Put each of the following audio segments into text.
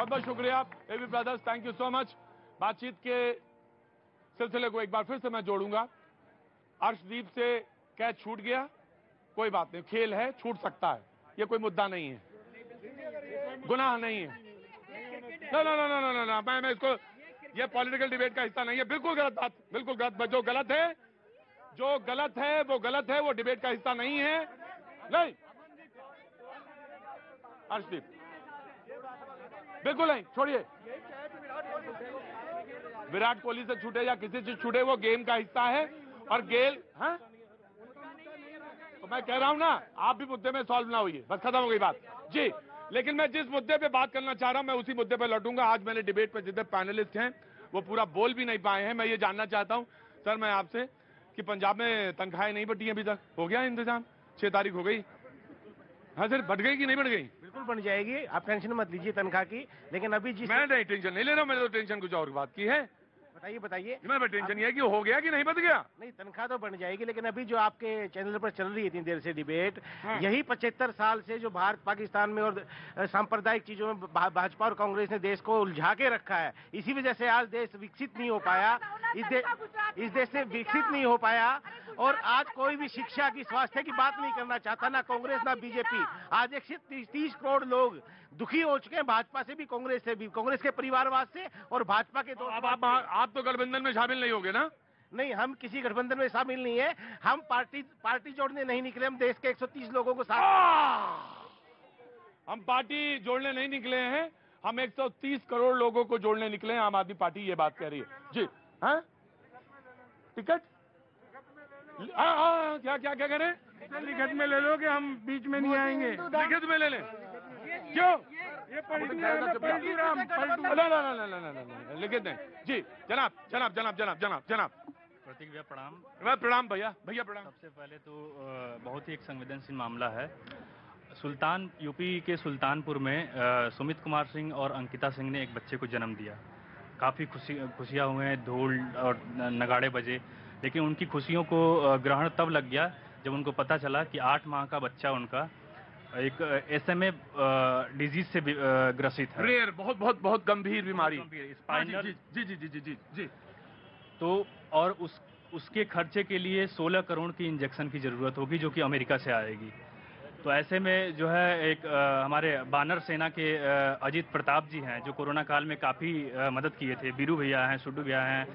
बहुत बहुत शुक्रिया AB brothers, thank you so much. बातचीत के सिलसिले को एक बार फिर से मैं जोड़ूंगा। अर्शदीप से कैच छूट गया, कोई बात नहीं, खेल है, छूट सकता है, ये कोई मुद्दा नहीं है, गुनाह नहीं है। ना ना ना ना ना ना, मैं इसको, ये पॉलिटिकल डिबेट का हिस्सा नहीं है। बिल्कुल गलत बात, बिल्कुल गलत। जो गलत है, जो गलत है वो गलत है, वो डिबेट का हिस्सा नहीं है। नहीं अर्शदीप, बिल्कुल नहीं, छोड़िए। विराट कोहली से छूटे या किसी से छूटे, वो गेम का हिस्सा है। और गेल, हाँ तो मैं कह रहा हूं ना, आप भी मुद्दे में सॉल्व ना हुई, बस खत्म हो गई बात जी। लेकिन मैं जिस मुद्दे पे बात करना चाह रहा हूं, मैं उसी मुद्दे पे लौटूंगा। आज मैंने डिबेट पे जितने पैनलिस्ट हैं वो पूरा बोल भी नहीं पाए हैं। मैं ये जानना चाहता हूं सर, मैं आपसे, कि पंजाब में तनख्वाहें नहीं बढ़ी अभी तक, हो गया इंतजाम? 6 तारीख हो गई, हाँ सर, बढ़ गई कि नहीं बढ़ गई? बिल्कुल बन जाएगी, आप टेंशन मत लीजिए तनख्वाह की। लेकिन अभी मैं नहीं टेंशन नहीं ले रहा हूं, मैंने तो टेंशन कुछ और बात की है। बताइए बताइए। मैं टेंशन ये है कि हो गया कि नहीं बच गया। नहीं, तनख्वाह तो बन जाएगी, लेकिन अभी जो आपके चैनल पर चल रही है इतनी देर से डिबेट, हाँ। यही 75 साल से जो भारत पाकिस्तान में और सांप्रदायिक चीजों में भाजपा और कांग्रेस ने देश को उलझा के रखा है। इसी वजह से आज देश विकसित नहीं हो पाया, इस देश से विकसित नहीं हो पाया। और आज कोई भी शिक्षा की, स्वास्थ्य की बात नहीं करना चाहता, ना कांग्रेस ना बीजेपी। आज 130 करोड़ लोग दुखी हो चुके हैं, भाजपा से भी, कांग्रेस से भी, कांग्रेस के परिवारवाद से और भाजपा के। तो अब आप तो गठबंधन में शामिल नहीं होगे ना? नहीं, हम किसी गठबंधन में शामिल नहीं है। हम पार्टी जोड़ने नहीं निकले, हम देश के 130 लोगों को साथ, हम पार्टी जोड़ने नहीं निकले हैं, हम 130 करोड़ लोगों को जोड़ने निकले हैं। आम आदमी पार्टी ये बात कह रही है जी। हाँ, टिकट क्या क्या क्या कह रहे हैं? लिखित में ले लो कि हम बीच में नहीं आएंगे। लिखित में ले लें? क्यों? ये परशुराम लिखित नहीं जी। जनाब जनाब जनाब जनाब जनाब जनाब प्रतीक भैया प्रणाम। प्रणाम भैया, भैया प्रणाम। सबसे पहले तो बहुत ही एक संवेदनशील मामला है। यूपी के सुल्तानपुर में सुमित कुमार सिंह और अंकिता सिंह ने एक बच्चे को जन्म दिया। काफ़ी खुशियाँ हुए हैं, ढोल और नगाड़े बजे, लेकिन उनकी खुशियों को ग्रहण तब लग गया जब उनको पता चला कि 8 माह का बच्चा उनका एक SMA डिजीज से ग्रसित है। रेयर, बहुत बहुत बहुत गंभीर बीमारी, स्पाइनल। जी जी जी जी जी जी। तो और उसके खर्चे के लिए 16 करोड़ की इंजेक्शन की जरूरत होगी, जो कि अमेरिका से आएगी। तो ऐसे में जो है एक हमारे बानर सेना के अजीत प्रताप जी हैं, जो कोरोना काल में काफी मदद किए थे। बीरू भैया हैं, सुड्डू भैया हैं,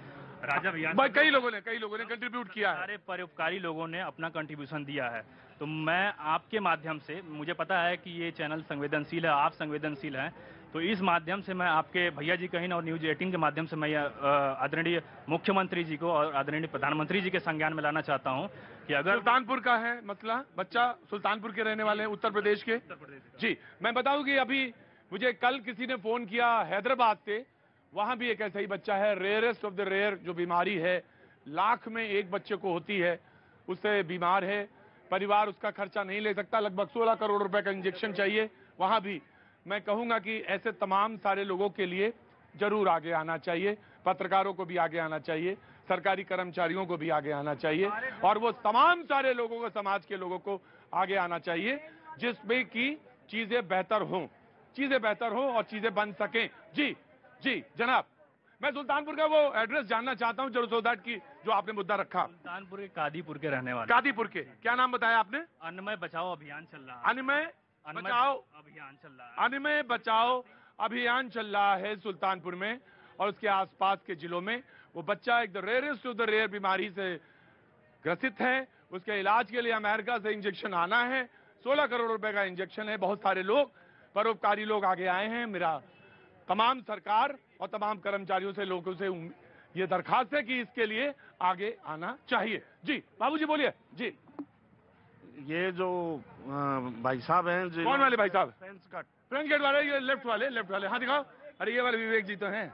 राजा भैया, कई लोगों ने कंट्रीब्यूट किया है। सारे परोपकारी लोगों ने अपना कंट्रीब्यूशन दिया है। तो मैं आपके माध्यम से, मुझे पता है कि ये चैनल संवेदनशील है, आप संवेदनशील हैं, तो इस माध्यम से मैं आपके भैया जी कहीं और न्यूज 18 के माध्यम से मैं आदरणीय मुख्यमंत्री जी को और आदरणीय प्रधानमंत्री जी के संज्ञान में लाना चाहता हूं कि अगर सुल्तानपुर का है मसला, बच्चा सुल्तानपुर के रहने वाले हैं, उत्तर प्रदेश के जी। मैं बताऊं कि अभी मुझे कल किसी ने फोन किया हैदराबाद से, वहां भी एक ऐसा ही बच्चा है, रेयरेस्ट ऑफ द रेयर जो बीमारी है, लाख में एक बच्चे को होती है, उससे बीमार है, परिवार उसका खर्चा नहीं ले सकता, लगभग 16 करोड़ रुपए का इंजेक्शन चाहिए। वहां भी मैं कहूंगा कि ऐसे तमाम सारे लोगों के लिए जरूर आगे आना चाहिए, पत्रकारों को भी आगे आना चाहिए, सरकारी कर्मचारियों को भी आगे आना चाहिए, और वो तमाम सारे लोगों को, समाज के लोगों को आगे आना चाहिए, जिसमें कि चीजें बेहतर हों और चीजें बन सकें। जी जी जनाब, मैं सुल्तानपुर का वो एड्रेस जानना चाहता हूं, जो दैट की जो आपने मुद्दा रखा। सुल्तानपुर के कादीपुर के रहने वाले। कादीपुर के, क्या नाम बताया आपने? अन्नमय बचाओ अभियान चल रहा है। अन्नमय बचाओ अभियान चल रहा है सुल्तानपुर में और उसके आसपास के जिलों में। वो बच्चा एक रेयरेस्ट ऑफ द रेयर बीमारी से ग्रसित है, उसके इलाज के लिए अमेरिका से इंजेक्शन आना है, 16 करोड़ रुपए का इंजेक्शन है। बहुत सारे लोग, परोपकारी लोग आगे आए हैं। मेरा तमाम सरकार और तमाम कर्मचारियों से, लोगों से ये दरखास्त है कि इसके लिए आगे आना चाहिए। जी बाबूजी बोलिए। जी, ये जो भाई साहब हैं, कौन वाले भाई साहब? फ्रेंच गेट वाले, ये लेफ्ट वाले, हाँ दिखाओ। अरे ये वाले विवेक जी तो हैं,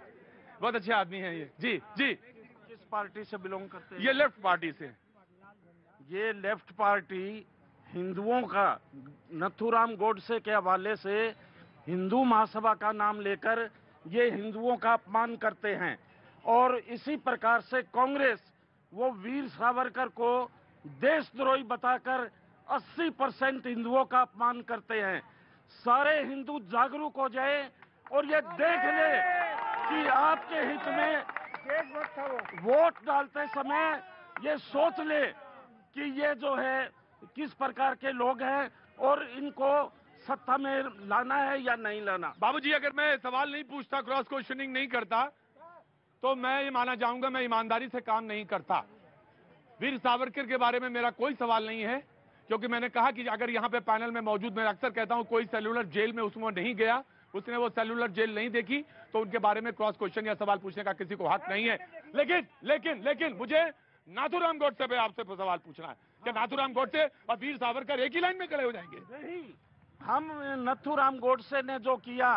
बहुत अच्छे आदमी हैं ये। जी जी, किस पार्टी से बिलोंग करते हैं? ये लेफ्ट पार्टी से। ये लेफ्ट पार्टी हिंदुओं का, नथुराम गोडसे के हवाले से हिंदू महासभा का नाम लेकर ये हिंदुओं का अपमान करते हैं। और इसी प्रकार से कांग्रेस, वो वीर सावरकर को देशद्रोही बताकर 80% हिंदुओं का अपमान करते हैं। सारे हिंदू जागरूक हो जाए और ये देख ले कि आपके हित में वोट डालते समय ये सोच ले कि ये जो है किस प्रकार के लोग हैं और इनको सत्ता में लाना है या नहीं लाना। बाबूजी, अगर मैं सवाल नहीं पूछता, क्रॉस क्वेश्चनिंग नहीं करता, तो मैं ये माना जाऊंगा मैं ईमानदारी से काम नहीं करता। वीर सावरकर के बारे में मेरा कोई सवाल नहीं है, क्योंकि मैंने कहा कि अगर यहाँ पे पैनल में मौजूद, मैं अक्सर कहता हूं कोई सेलुलर जेल में उसमें नहीं गया, उसने वो सेलुलर जेल नहीं देखी, तो उनके बारे में क्रॉस क्वेश्चन या सवाल पूछने का किसी को हक नहीं है। लेकिन मुझे नाथूराम गोडसे पे आपसे सवाल पूछना है कि नाथूराम गोडसे और वीर सावरकर एक ही लाइन में खड़े हो जाएंगे? नहीं, हम नथुराम गोडसे ने जो किया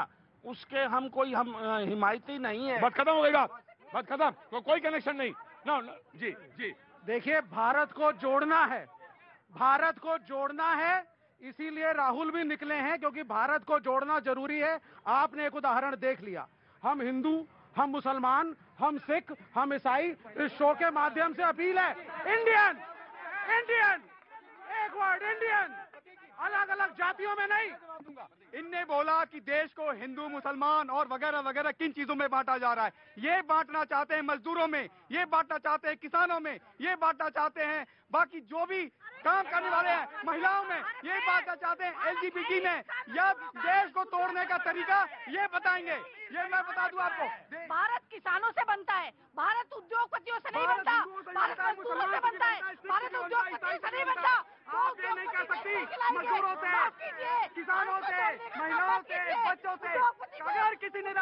उसके हम हिमायती नहीं है। बात खत्म हो गई, बात खत्म, तो कोई कनेक्शन नहीं। नो, जी जी, देखिए, भारत को जोड़ना है, भारत को जोड़ना है, इसीलिए राहुल भी निकले हैं, क्योंकि भारत को जोड़ना जरूरी है। आपने एक उदाहरण देख लिया, हम हिंदू, हम मुसलमान, हम सिख, हम ईसाई, इस शो के माध्यम से अपील है, इंडियन इंडियन, एक वर्ड इंडियन, अलग अलग जातियों में नहीं। इनने बोला कि देश को हिंदू, मुसलमान और वगैरह वगैरह किन चीजों में बांटा जा रहा है। ये बांटना चाहते हैं मजदूरों में, ये बांटना चाहते हैं किसानों में, ये बांटना चाहते हैं बाकी जो भी काम करने वाले हैं महिलाओं में, ये बांटना चाहते हैं एलजीबीटी में। या देश को तोड़ने का तरीका ये बताएंगे। ये मैं बता दूं आपको, भारत किसानों से बनता है, भारत उद्योगपतियों से नहीं बनता, भारत मजदूरों से बनता है, भारत उद्योगपतियों से नहीं बनता। आप ये नहीं कह सकती मजदूरों से, किसानों से, महिलाओं से, बच्चों से। अगर किसी ने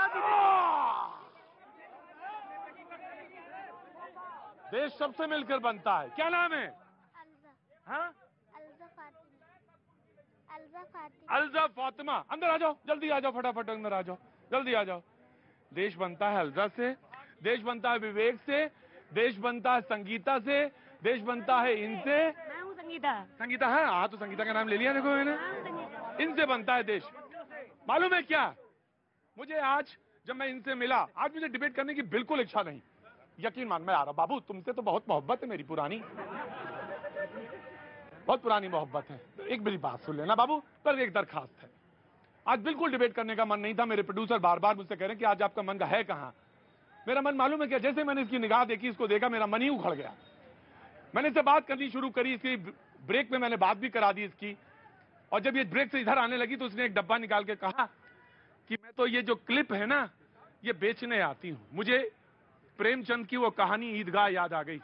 देश सबसे मिलकर बनता है। क्या नाम है? हाँ, अल्जा फातिमा। अंदर आ जाओ, जल्दी आ जाओ, फटाफट अंदर आ जाओ, जल्दी आ जाओ। देश बनता है अल्जा से, देश बनता है विवेक से, देश बनता है संगीता से, देश बनता है इनसे। मैं हूँ संगीता। संगीता है? हाँ, तो संगीता का नाम ले लिया देखो मैंने। इनसे बनता है देश। मालूम है क्या, मुझे आज जब मैं इनसे मिला, आज मुझे डिबेट करने की बिल्कुल इच्छा नहीं। यकीन मान, मैं आ रहा बाबू, तुमसे तो बहुत मोहब्बत है मेरी, पुरानी, बहुत पुरानी मोहब्बत है। तो एक मेरी बात सुन लेना बाबू, पर एक दरखास्त है। आज बिल्कुल डिबेट करने का मन नहीं था। मेरे प्रोड्यूसर बार बार मुझसे कह रहे हैं कि आज आपका मन है कहाँ। मेरा मन मालूम है क्या, जैसे मैंने इसकी निगाह देखी, इसको देखा, मेरा मन ही उखड़ गया। मैंने इससे बात करनी शुरू करी, इसकी ब्रेक में मैंने बात भी करा दी इसकी, और जब ये ब्रेक से इधर आने लगी तो उसने एक डब्बा निकाल के कहा कि मैं तो ये जो क्लिप है ना, ये बेचने आती हूं। मुझे प्रेमचंद की वो कहानी ईदगाह याद आ गई,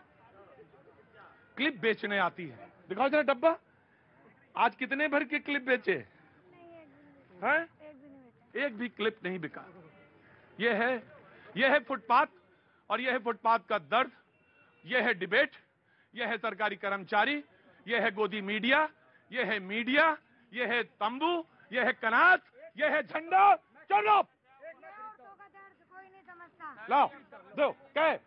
क्लिप बेचने आती है। दिखाओ जरा डब्बा, आज कितने भर के क्लिप बेचे हैं? एक भी क्लिप नहीं बिका। ये है फुटपाथ, और ये है फुटपाथ का दर्द, ये है डिबेट, ये है सरकारी कर्मचारी, ये है गोदी मीडिया, ये है मीडिया, ये है तंबू, ये है कनात, ये है झंडा। चलो लाओ, दो, क्या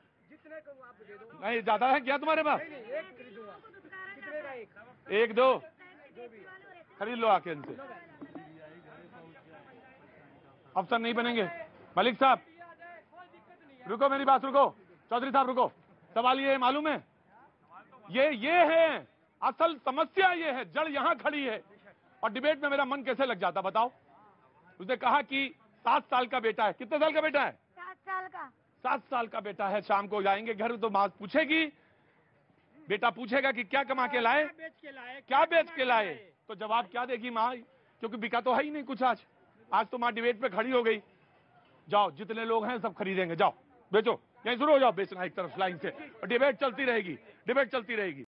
नहीं ज्यादा है क्या तुम्हारे पास? एक दो खरीद लो आके इनसे। अफसर नहीं बनेंगे। मलिक साहब रुको, मेरी बात रुको, चौधरी साहब रुको। सवाल ये है, मालूम है, ये है असल समस्या, ये है जड़ यहां खड़ी है। और डिबेट में मेरा मन कैसे लग जाता बताओ। उसने कहा कि 7 साल का बेटा है। कितने साल का बेटा है? 7 साल का। 7 साल का बेटा है। शाम को जाएंगे घर तो माँ पूछेगी, बेटा पूछेगा कि क्या कमा के लाए, क्या बेच के लाए, तो जवाब क्या देगी माँ? क्योंकि बिका तो है ही नहीं कुछ। आज तो माँ डिबेट पे खड़ी हो गई। जाओ, जितने लोग हैं सब खरीदेंगे, जाओ बेचो, यहीं शुरू हो जाओ बेचना एक तरफ लाइन से, और डिबेट चलती रहेगी, डिबेट चलती रहेगी।